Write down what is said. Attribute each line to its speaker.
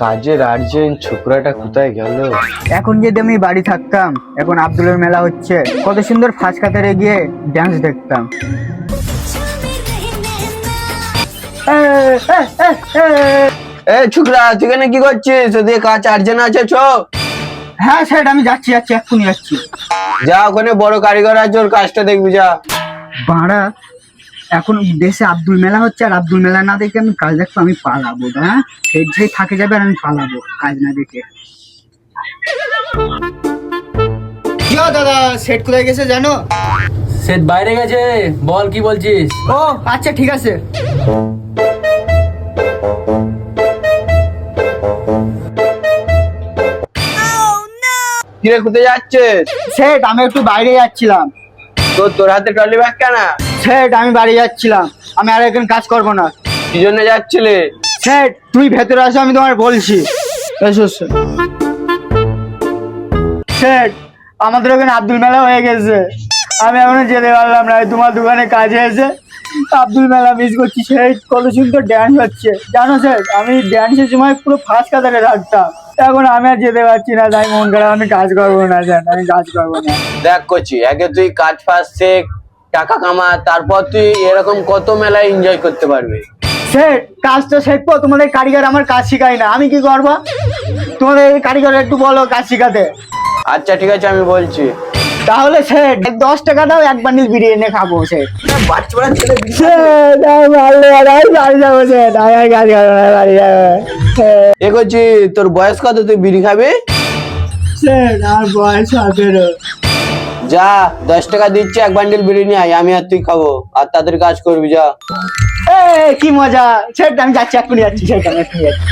Speaker 1: কাজের আর্জেন্ট, ছোকরাটা কোথায় গেল?
Speaker 2: এখন যদি আমি বাড়ি থাকতাম, এখন আব্দুলের মেলা হচ্ছে, কত সুন্দর ফাঁস কাতারে গিয়ে ডান্স দেখতাম।
Speaker 1: ছোকরা, তুই এখানে কি করছিস? ওদিকে কাজ আর্জেন্ট আছে, চ।
Speaker 2: হ্যাঁ স্যার, আমি যাচ্ছি এক্ষুনি যাচ্ছি।
Speaker 1: যা, ওখানে বড় কারিগর আছে, ওর কাজটা দেখবি, যা।
Speaker 2: বাড়া, এখন দেশে আব্দুল মেলা হচ্ছে, আর আব্দুল মেলা না দেখে আমি কাজ দেখবো, আমি পালাবো। হ্যাঁ, সেই থাকে যাবে আর আমি পালাবো কাজ না দেখে। কি দাদা, সেট কোথায় গেছে জানো?
Speaker 3: সেট বাইরে গেছে। বল, কি বলছিস?
Speaker 2: ও আচ্ছা, ঠিক আছে।
Speaker 1: কিরে, কোথায় যাচ্ছিস?
Speaker 2: সেট, আমি একটু বাইরে যাচ্ছিলাম।
Speaker 1: তোর হাতে ট্রলি ব্যাগ কেন?
Speaker 2: সেট, আমি বাড়ি যাচ্ছিলাম, আমি আর এখানে কাজ করবো না।
Speaker 1: কি জন্য যাচ্ছিলি?
Speaker 2: সেট, তুই ভেতরে আসো, আমি তোমার বলছি। এসো সেট, আমাদের ওখানে আব্দুল মেলা হয়ে গেছে, আমি এখনো যেতে পারলাম না। তোমার দোকানে কাজে এসে আব্দুল মেলা মিস করছি। সেট, কত সুন্দর ড্যান্স হচ্ছে জানো সেট, আমি ড্যান্সের সময় পুরো ফার্স্ট কাতারে থাকতাম। এখন আমি আর যেতে পারছি না, তাই মন খারাপ, আমি কাজ করবো না স্যার, আমি কাজ করবো না।
Speaker 1: দেখ করছি, আগে তুই কাজ ফাজ শেখ, টাকা কামা, তারপর তুই এরকম কত মেলায় এনজয় করতে পারবি।
Speaker 2: সেট, কাজ তো শিখবো, তোমাদের কারিগর আমার কাজ শিখাই না, আমি কি করবো? তোমাদের কারিগর একটু বলো কাজ শিখাতে।
Speaker 1: আচ্ছা ঠিক আছে, আমি বলছি।
Speaker 2: তাহলে সেট, 10 টাকা দাও, এক বান্ডিল বিরিয়ানি খাবো সেট।
Speaker 1: বাচ্চা ছেলে
Speaker 2: সেট, আমি মারলে আর আমি বাড়ি যাবো সেট, আমি আর কাজ করবো না, বাড়ি যাবো।
Speaker 1: এ করছি, তোর বয়স কত, তুই বিড়ি খাবি?
Speaker 2: সেট, আমার বয়স 17।
Speaker 1: যা, 10 টাকা দিচ্ছি, এক বান্ডিল বিরিয়ানি আয়, আমি আর তুই খাবো, আর তাদের কাজ করবি, যা।
Speaker 2: কি মজা সেট, আমি যাচ্ছি, এক্ষুনি যাচ্ছি সেট, আমি এক্ষুনি যাচ্ছি।